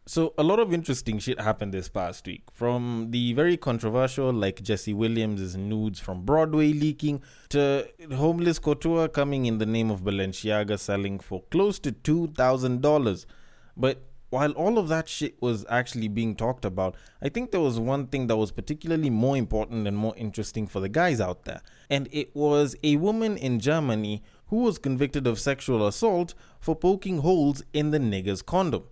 So a lot of interesting shit happened this past week. From the very controversial like Jesse Williams' nudes from Broadway leaking to homeless couture coming in the name of Balenciaga selling for close to $2,000. But while all of that shit was actually being talked about, I think there was one thing that was particularly more important and more interesting for the guys out there. And it was a woman in Germany who was convicted of sexual assault for poking holes in the nigger's condom.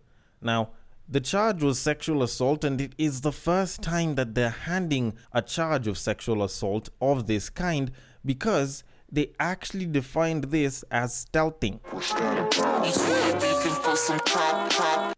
Now, the charge was sexual assault, and it is the first time that they're handing a charge of sexual assault of this kind because they actually defined this as stealthing.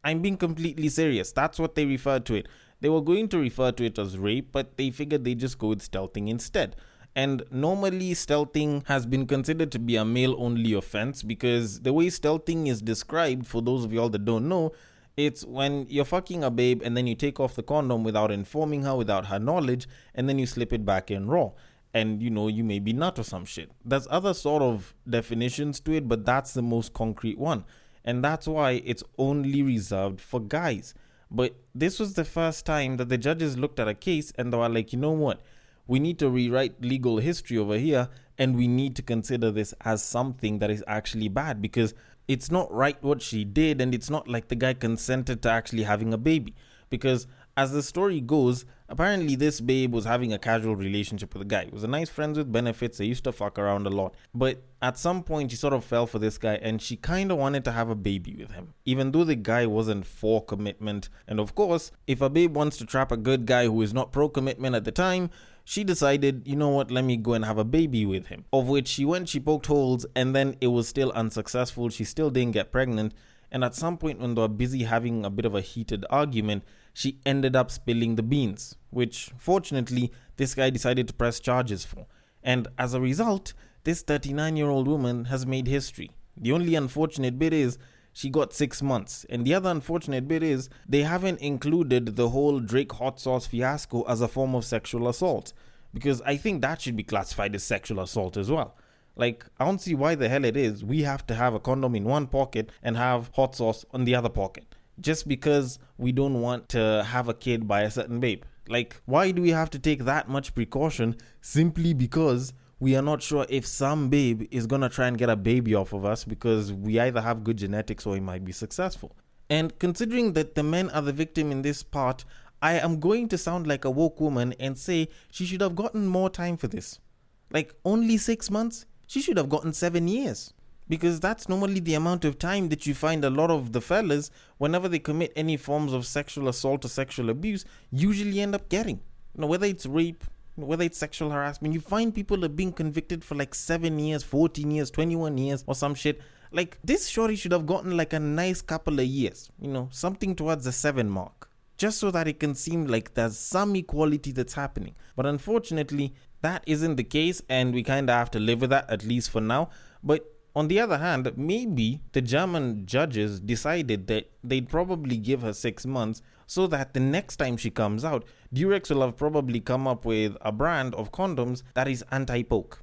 I'm being completely serious. That's what they referred to it. They were going to refer to it as rape, but they figured they just go with stealthing instead. And normally stealthing has been considered to be a male-only offense because the way stealthing is described, for those of y'all that don't know, it's when you're fucking a babe and then you take off the condom without informing her, without her knowledge, and then you slip it back in raw. And you may be nut or some shit. There's other sort of definitions to it, but that's the most concrete one. And that's why it's only reserved for guys. But this was the first time that the judges looked at a case and they were like, you know what? We need to rewrite legal history over here and we need to consider this as something that is actually bad because it's not right what she did, and it's not like the guy consented to actually having a baby. Because as the story goes, apparently this babe was having a casual relationship with a guy. It was a nice friends with benefits. They used to fuck around a lot. But at some point, she sort of fell for this guy and she kind of wanted to have a baby with him, even though the guy wasn't for commitment. And of course, if a babe wants to trap a good guy who is not pro-commitment at the time, she decided, you know what, let me go and have a baby with him. Of which she poked holes, and then it was still unsuccessful. She still didn't get pregnant. And at some point when they were busy having a bit of a heated argument, she ended up spilling the beans, which fortunately this guy decided to press charges for. And as a result, this 39-year-old woman has made history. The only unfortunate bit is she got 6 months. And the other unfortunate bit is they haven't included the whole Drake hot sauce fiasco as a form of sexual assault, because I think that should be classified as sexual assault as well. Like, I don't see why the hell it is we have to have a condom in one pocket and have hot sauce on the other pocket just because we don't want to have a kid by a certain babe. Like, why do we have to take that much precaution simply because we are not sure if some babe is gonna try and get a baby off of us because we either have good genetics or it might be successful? And considering that the men are the victim in this part, I am going to sound like a woke woman and say she should have gotten more time for this. Like, only 6 months? She should have gotten 7 years. Because that's normally the amount of time that you find a lot of the fellas, whenever they commit any forms of sexual assault or sexual abuse, usually end up getting. Whether it's rape, whether it's sexual harassment, you find people are being convicted for like 7 years, 14 years, 21 years or some shit. Like, this shorty should have gotten like a nice couple of years, something towards the 7 mark, just so that it can seem like there's some equality that's happening. But unfortunately, that isn't the case, and we kind of have to live with that, at least for now. But on the other hand, maybe the German judges decided that they'd probably give her 6 months so that the next time she comes out, Durex will have probably come up with a brand of condoms that is anti-poke.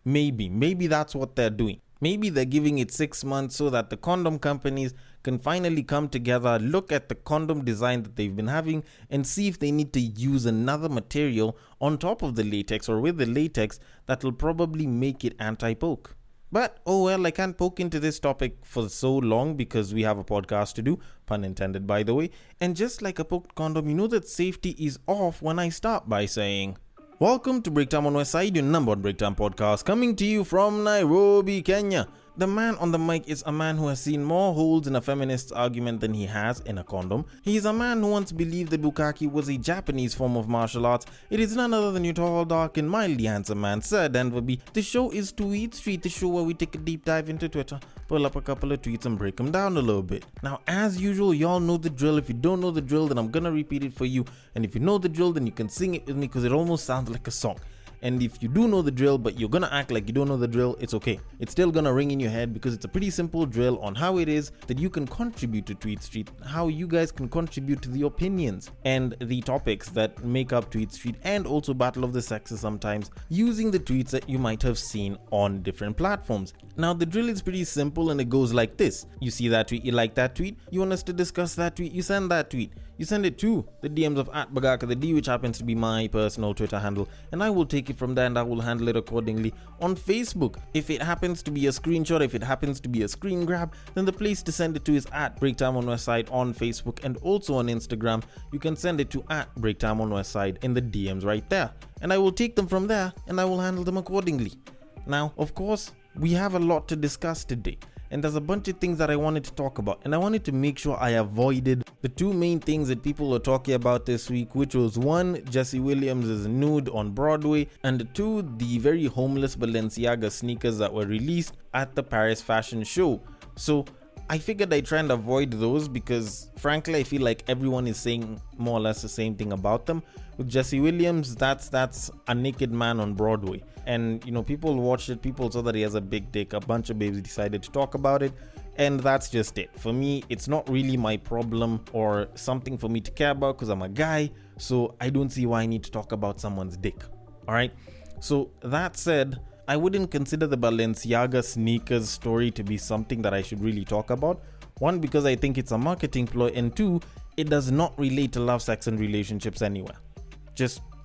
Maybe that's what they're doing. Maybe they're giving it 6 months so that the condom companies can finally come together, look at the condom design that they've been having, and see if they need to use another material on top of the latex or with the latex that will probably make it anti-poke. But, oh well, I can't poke into this topic for so long because we have a podcast to do, pun intended by the way, and just like a poked condom, you know that safety is off when I start by saying, welcome to Breaktime on Westside, your number one Breaktime podcast, coming to you from Nairobi, Kenya. The man on the mic is a man who has seen more holes in a feminist's argument than he has in a condom. He is a man who once believed that bukkake was a Japanese form of martial arts. It is none other than your tall, dark, and mildly handsome man, Sir Denver B. The show is Tweetstreet, the show where we take a deep dive into Twitter, pull up a couple of tweets and break them down a little bit. Now, as usual, y'all know the drill. If you don't know the drill, then I'm gonna repeat it for you. And if you know the drill, then you can sing it with me because it almost sounds like a song. And if you do know the drill, but you're gonna act like you don't know the drill, it's okay. It's still gonna ring in your head because it's a pretty simple drill on how it is that you can contribute to Tweetstreet, how you guys can contribute to the opinions and the topics that make up Tweetstreet, and also Battle of the Sexes sometimes, using the tweets that you might have seen on different platforms. Now, the drill is pretty simple and it goes like this. You see that tweet, you like that tweet, you want us to discuss that tweet, you send that tweet. You send it to the DMs of @BagakaTheD, which happens to be my personal Twitter handle, and I will take it from there and I will handle it accordingly. On Facebook, if it happens to be a screenshot, if it happens to be a screen grab, then the place to send it to is @BreakTimeOnWestside on Facebook, and also on Instagram, you can send it to @BreakTimeOnWestside in the DMs right there, and I will take them from there and I will handle them accordingly. Now, of course, we have a lot to discuss today. And there's a bunch of things that I wanted to talk about, and I wanted to make sure I avoided the two main things that people were talking about this week, which was one, Jesse Williams' nude on Broadway, and two, the very homeless Balenciaga sneakers that were released at the Paris Fashion Show. So I figured I'd try and avoid those because frankly I feel like everyone is saying more or less the same thing about them. With Jesse Williams, that's a naked man on Broadway, and people watched it, people saw that he has a big dick, a bunch of babes decided to talk about it, and that's just it. For me, it's not really my problem or something for me to care about because I'm a guy, so I don't see why I need to talk about someone's dick. Alright, so that said, I wouldn't consider the Balenciaga sneakers story to be something that I should really talk about. One, because I think it's a marketing ploy, and two, it does not relate to love, sex, and relationships anywhere.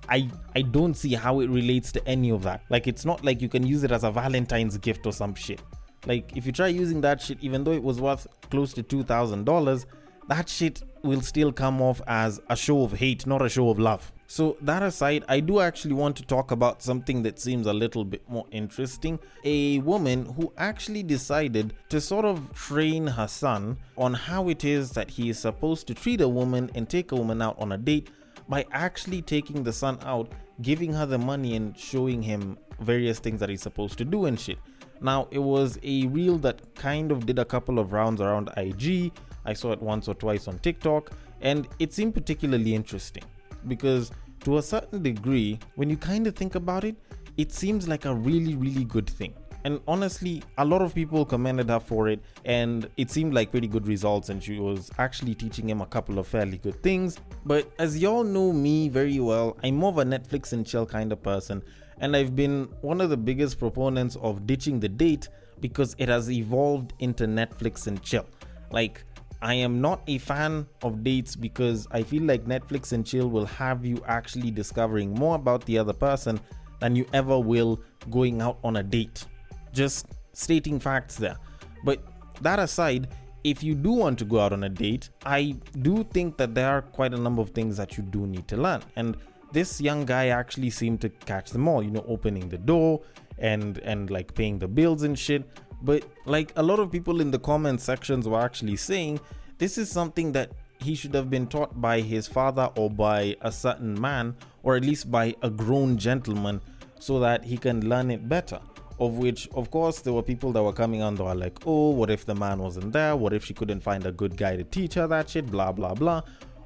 I don't see how it relates to any of that. Like, it's not like you can use it as a Valentine's gift or some shit. Like, if you try using that shit, even though it was worth close to $2,000, that shit will still come off as a show of hate, not a show of love. So that aside, I do actually want to talk about something that seems a little bit more interesting. A woman who actually decided to sort of train her son on how it is that he is supposed to treat a woman and take a woman out on a date by actually taking the son out, giving her the money and showing him various things that he's supposed to do and shit. Now, it was a reel that kind of did a couple of rounds around IG. I saw it once or twice on TikTok, and it seemed particularly interesting because to a certain degree, when you kind of think about it, it seems like a really, really good thing. And honestly, a lot of people commended her for it, and it seemed like pretty good results, and she was actually teaching him a couple of fairly good things. But as y'all know me very well, I'm more of a Netflix and chill kind of person, and I've been one of the biggest proponents of ditching the date because it has evolved into Netflix and chill. Like, I am not a fan of dates because I feel like Netflix and chill will have you actually discovering more about the other person than you ever will going out on a date. Just stating facts there. But that aside, if you do want to go out on a date, I do think that there are quite a number of things that you do need to learn. And this young guy actually seemed to catch them all, opening the door and like paying the bills and shit. But like a lot of people in the comment sections were actually saying this is something that he should have been taught by his father or by a certain man, or at least by a grown gentleman, so that he can learn it better. Of which, of course, there were people that were coming on that were like, oh, what if the man wasn't there? What if she couldn't find a good guy to teach her that shit? Blah, blah, blah.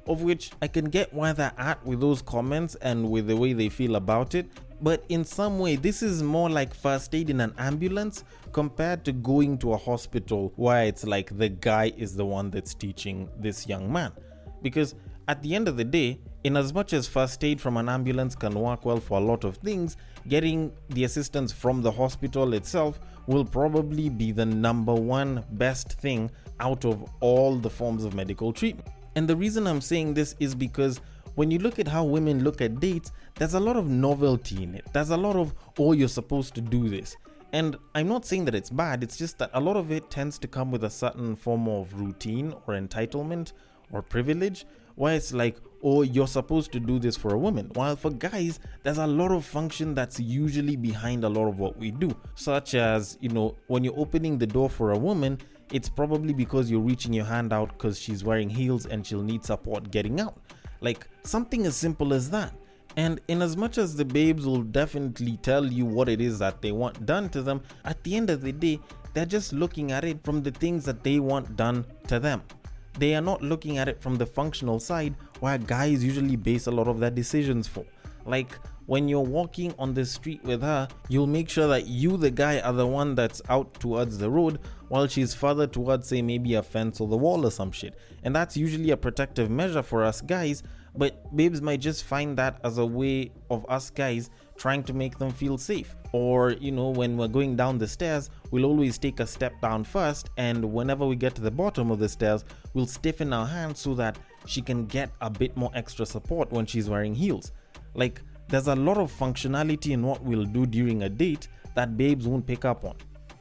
Of which I can get where they're at with those comments and with the way they feel about it. But in some way, this is more like first aid in an ambulance compared to going to a hospital where it's like the guy is the one that's teaching this young man. Because at the end of the day, in as much as first aid from an ambulance can work well for a lot of things, getting the assistance from the hospital itself will probably be the number one best thing out of all the forms of medical treatment. And the reason I'm saying this is because when you look at how women look at dates, there's a lot of novelty in it. There's a lot of, oh, you're supposed to do this. And I'm not saying that it's bad, it's just that a lot of it tends to come with a certain form of routine or entitlement or privilege, where it's like, oh, you're supposed to do this for a woman. While for guys, there's a lot of function that's usually behind a lot of what we do. Such as, when you're opening the door for a woman, it's probably because you're reaching your hand out because she's wearing heels and she'll need support getting out. Like, something as simple as that. And in as much as the babes will definitely tell you what it is that they want done to them, at the end of the day, they're just looking at it from the things that they want done to them. They are not looking at it from the functional side where guys usually base a lot of their decisions for. Like, when you're walking on the street with her, you'll make sure that you, the guy, are the one that's out towards the road while she's further towards, say, maybe a fence or the wall or some shit. And that's usually a protective measure for us guys, but babes might just find that as a way of us guys trying to make them feel safe. Or, when we're going down the stairs, we'll always take a step down first, and whenever we get to the bottom of the stairs, we'll stiffen our hands so that she can get a bit more extra support when she's wearing heels. Like, there's a lot of functionality in what we'll do during a date that babes won't pick up on.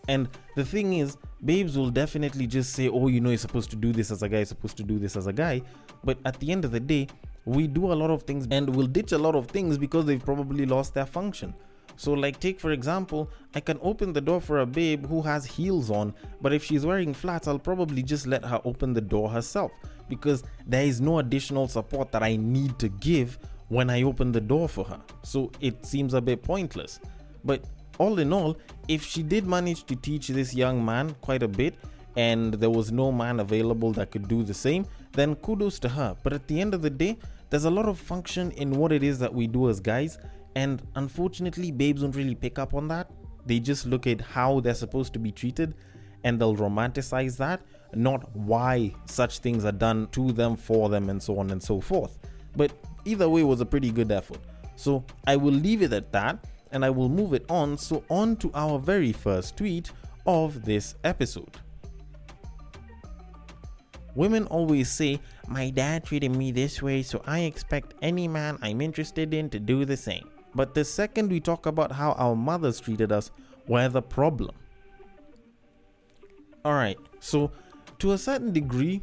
And the thing is, babes will definitely just say, oh, you're supposed to do this as a guy, you're supposed to do this as a guy. But at the end of the day, we do a lot of things and we'll ditch a lot of things because they've probably lost their function. So like, take for example, I can open the door for a babe who has heels on, but if she's wearing flats, I'll probably just let her open the door herself, because there is no additional support that I need to give when I open the door for her. So it seems a bit pointless. But all in all, if she did manage to teach this young man quite a bit and there was no man available that could do the same, then kudos to her. But at the end of the day, there's a lot of function in what it is that we do as guys, and unfortunately babes don't really pick up on that. They just look at how they're supposed to be treated and they'll romanticize that, not why such things are done to them, for them, and so on and so forth. But either way, it was a pretty good effort. So I will leave it at that and I will move it on. So on to our very first tweet of this episode. Women always say, my dad treated me this way, so I expect any man I'm interested in to do the same. But the second we talk about how our mothers treated us, we're the problem. Alright, so to a certain degree,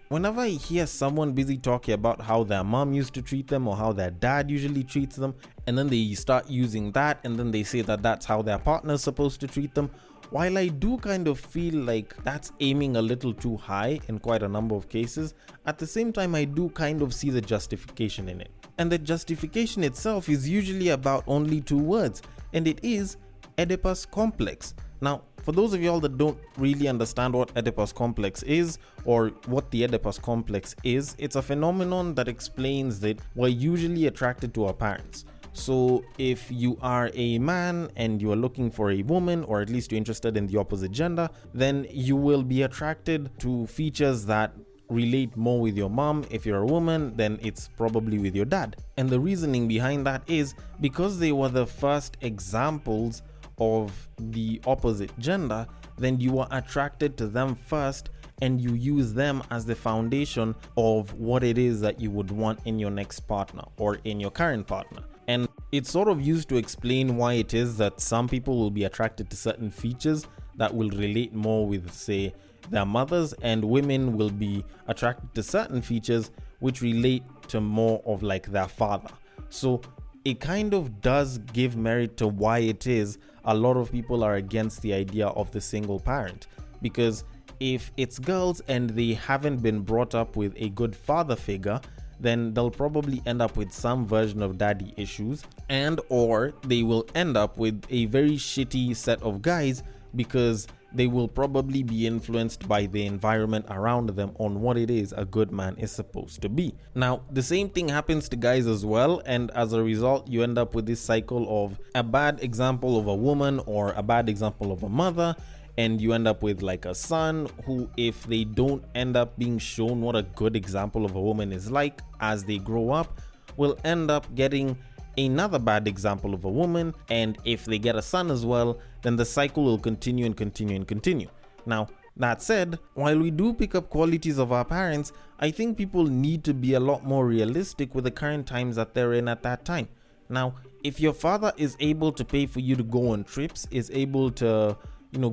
whenever I hear someone busy talking about how their mom used to treat them or how their dad usually treats them, and then they start using that and then they say that that's how their partner's supposed to treat them, while I do kind of feel like that's aiming a little too high in quite a number of cases, at the same time I do kind of see the justification in it. And the justification itself is usually about only two words, and it is Oedipus complex. Now, for those of y'all that don't really understand what Oedipus complex is, or what the Oedipus complex is, it's a phenomenon that explains that we're usually attracted to our parents. So if you are a man and you are looking for a woman, or at least you're interested in the opposite gender, then you will be attracted to features that relate more with your mom. If you're a woman, then it's probably with your dad. And the reasoning behind that is because they were the first examples of the opposite gender, then you are attracted to them first and you use them as the foundation of what it is that you would want in your next partner or in your current partner. And it's sort of used to explain why it is that some people will be attracted to certain features that will relate more with, say, their mothers, and women will be attracted to certain features which relate to more of like their father. So it kind of does give merit to why it is a lot of people are against the idea of the single parent, because if it's girls and they haven't been brought up with a good father figure, then they'll probably end up with some version of daddy issues, and or they will end up with a very shitty set of guys because they will probably be influenced by the environment around them on what it is a good man is supposed to be. Now, the same thing happens to guys as well, and as a result, you end up with this cycle of a bad example of a woman or a bad example of a mother, and you end up with like a son who, if they don't end up being shown what a good example of a woman is like as they grow up, will end up getting another bad example of a woman, and if they get a son as well, then the cycle will continue and continue and continue. Now, that said, while we do pick up qualities of our parents, I think people need to be a lot more realistic with the current times that they're in at that time. Now, if your father is able to pay for you to go on trips, is able to,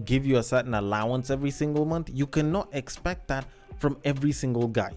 give you a certain allowance every single month, you cannot expect that from every single guy.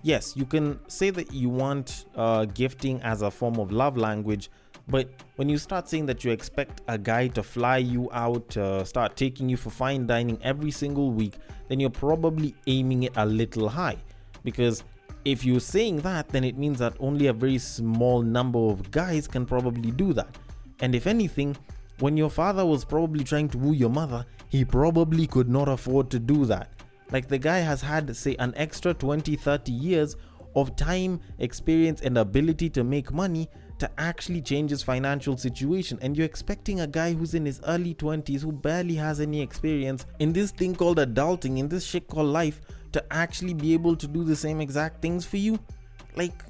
Yes, you can say that you want gifting as a form of love language, but when you start saying that you expect a guy to fly you out, start taking you for fine dining every single week, then you're probably aiming it a little high. Because if you're saying that, then it means that only a very small number of guys can probably do that. And if anything, when your father was probably trying to woo your mother, he probably could not afford to do that. Like, the guy has had, say, an extra 20-30 years of time, experience, and ability to make money to actually change his financial situation, and you're expecting a guy who's in his early 20s who barely has any experience in this thing called adulting, in this shit called life, to actually be able to do the same exact things for you. Like,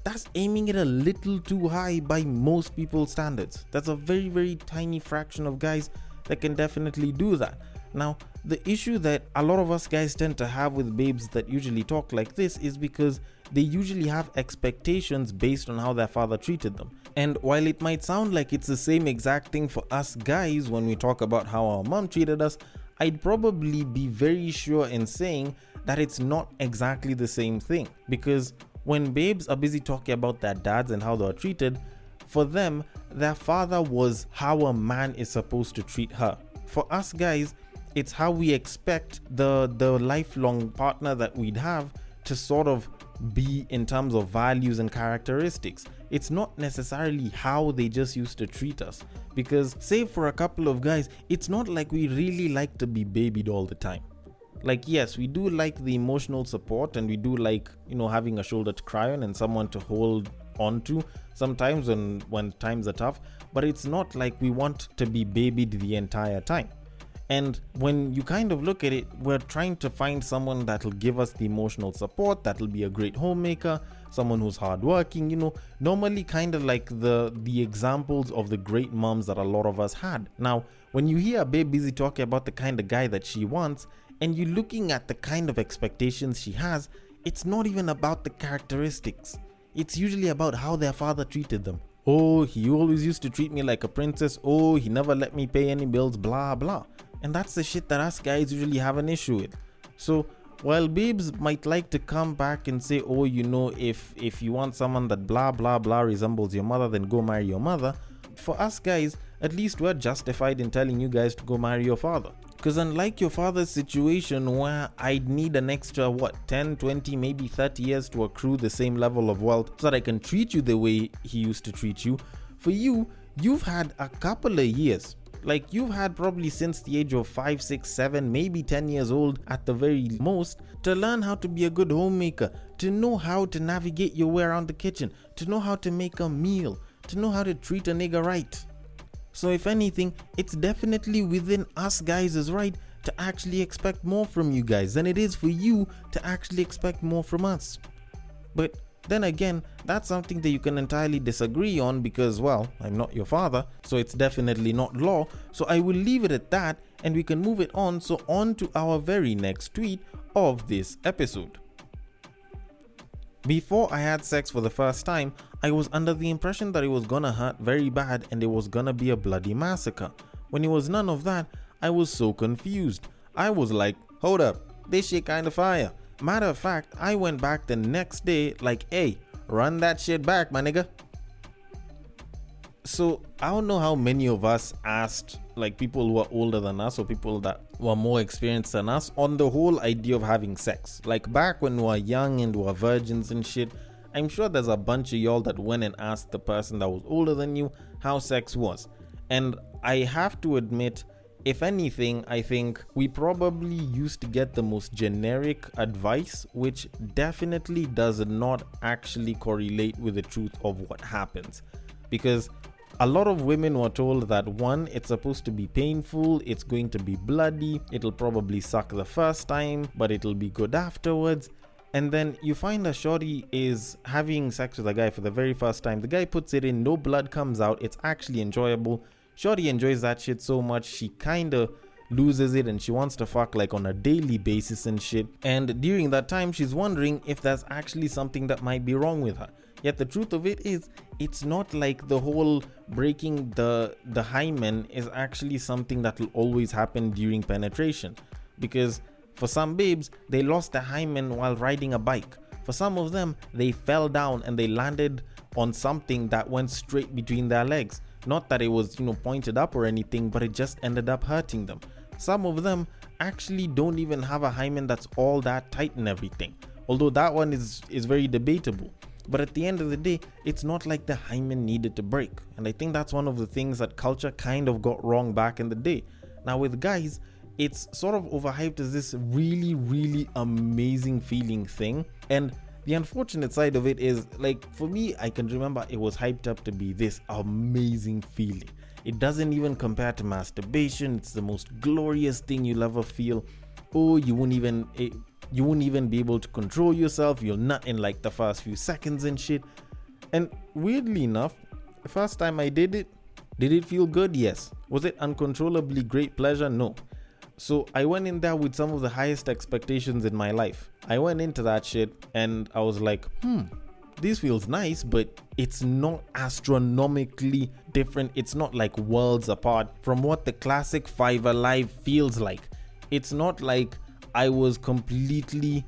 that's aiming it a little too high by most people's standards. That's a very, very tiny fraction of guys that can definitely do that. Now, the issue that a lot of us guys tend to have with babes that usually talk like this is because they usually have expectations based on how their father treated them. And while it might sound like it's the same exact thing for us guys when we talk about how our mom treated us, I'd probably be very sure in saying that it's not exactly the same thing. Because when babes are busy talking about their dads and how they were treated, for them, their father was how a man is supposed to treat her. For us guys, it's how we expect the lifelong partner that we'd have to sort of be in terms of values and characteristics. It's not necessarily how they just used to treat us. Because say for a couple of guys, it's not like we really like to be babied all the time. Like, yes, we do like the emotional support, and we do like, having a shoulder to cry on and someone to hold on to sometimes when times are tough, but it's not like we want to be babied the entire time. And when you kind of look at it, we're trying to find someone that'll give us the emotional support, that'll be a great homemaker, someone who's hardworking, normally kind of like the examples of the great moms that a lot of us had. Now, when you hear a babe busy talking about the kind of guy that she wants, and you're looking at the kind of expectations she has, it's not even about the characteristics. It's usually about how their father treated them. Oh, he always used to treat me like a princess. Oh, he never let me pay any bills, blah, blah. And that's the shit that us guys usually have an issue with. So while babes might like to come back and say, oh, if you want someone that blah, blah, blah resembles your mother, then go marry your mother. For us guys, at least we're justified in telling you guys to go marry your father. Because unlike your father's situation where I'd need an extra 10, 20, maybe 30 years to accrue the same level of wealth so that I can treat you the way he used to treat you, for you, you've had a couple of years. Like, you've had probably since the age of 5, 6, 7, maybe 10 years old at the very most, to learn how to be a good homemaker, to know how to navigate your way around the kitchen, to know how to make a meal, to know how to treat a nigga right. So if anything, it's definitely within us guys' right to actually expect more from you guys than it is for you to actually expect more from us. But then again, that's something that you can entirely disagree on because, well, I'm not your father, so it's definitely not law. So I will leave it at that and we can move it on. So on to our very next tweet of this episode. Before I had sex for the first time, I was under the impression that it was gonna hurt very bad and it was gonna be a bloody massacre. When it was none of that, I was so confused. I was like, hold up, this shit kinda fire. Matter of fact, I went back the next day like, hey, run that shit back, my nigga. So I don't know how many of us asked like people who are older than us or people that were more experienced than us on the whole idea of having sex. Like back when we were young and we were virgins and shit, I'm sure there's a bunch of y'all that went and asked the person that was older than you how sex was. And I have to admit, if anything, I think we probably used to get the most generic advice, which definitely does not actually correlate with the truth of what happens. Because a lot of women were told that one, it's supposed to be painful, it's going to be bloody, it'll probably suck the first time, but it'll be good afterwards. And then you find a shorty is having sex with a guy for the very first time. The guy puts it in, no blood comes out, it's actually enjoyable. Shorty enjoys that shit so much, she kinda loses it and she wants to fuck like on a daily basis and shit. And during that time, she's wondering if there's actually something that might be wrong with her. Yet the truth of it is, it's not like the whole breaking the hymen is actually something that will always happen during penetration. Because for some babes, they lost the hymen while riding a bike. For some of them, they fell down and they landed on something that went straight between their legs. Not that it was, pointed up or anything, but it just ended up hurting them. Some of them actually don't even have a hymen that's all that tight and everything. Although that one is very debatable. But at the end of the day, it's not like the hymen needed to break. And I think that's one of the things that culture kind of got wrong back in the day. Now with guys, it's sort of overhyped as this really, really amazing feeling thing. And the unfortunate side of it is, like, for me, I can remember it was hyped up to be this amazing feeling. It doesn't even compare to masturbation. It's the most glorious thing you'll ever feel. Oh, you won't even be able to control yourself. You'll nut in like the first few seconds and shit. And weirdly enough, the first time I did it feel good? Yes. Was it uncontrollably great pleasure? No. So I went in there with some of the highest expectations in my life. I went into that shit and I was like, this feels nice, but it's not astronomically different. It's not like worlds apart from what the classic Five Alive feels like. It's not like I was completely,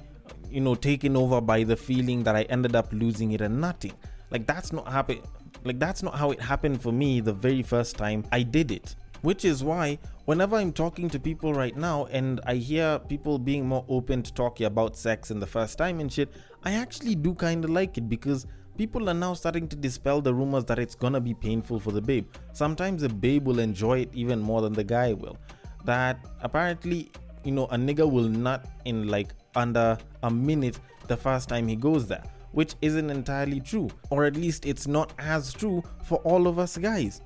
taken over by the feeling that I ended up losing it and nutting. Like, that's not how it happened for me the very first time I did it. Which is why whenever I'm talking to people right now and I hear people being more open to talking about sex in the first time and shit, I actually do kind of like it, because people are now starting to dispel the rumors that it's gonna be painful for the babe. Sometimes the babe will enjoy it even more than the guy will. That apparently, a nigga will nut in like under a minute the first time he goes there, which isn't entirely true, or at least it's not as true for all of us guys.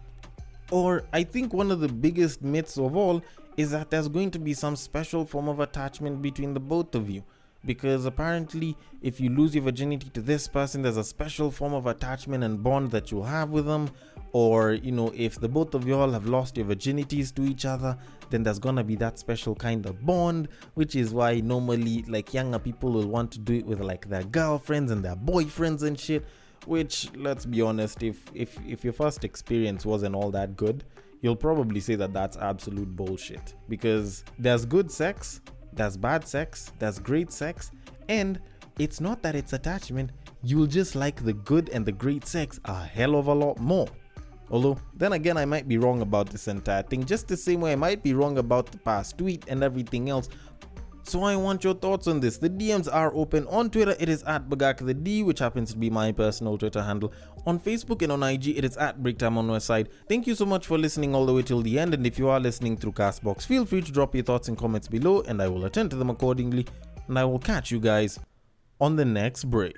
Or I think one of the biggest myths of all is that there's going to be some special form of attachment between the both of you. Because apparently, if you lose your virginity to this person, there's a special form of attachment and bond that you'll have with them. Or, if the both of y'all have lost your virginities to each other, then there's gonna be that special kind of bond, which is why normally, like, younger people will want to do it with like their girlfriends and their boyfriends and shit. Which, let's be honest, if your first experience wasn't all that good, you'll probably say that that's absolute bullshit. Because there's good sex, there's bad sex, there's great sex, and it's not that it's attachment. You'll just like the good and the great sex a hell of a lot more. Although, then again, I might be wrong about this entire thing, just the same way I might be wrong about the past tweet and everything else. So I want your thoughts on this. The DMs are open. On Twitter, it is at BagakTheD, which happens to be my personal Twitter handle. On Facebook and on IG, it is at BreakTime on Westside. Thank you so much for listening all the way till the end. And if you are listening through Castbox, feel free to drop your thoughts and comments below, and I will attend to them accordingly. And I will catch you guys on the next break.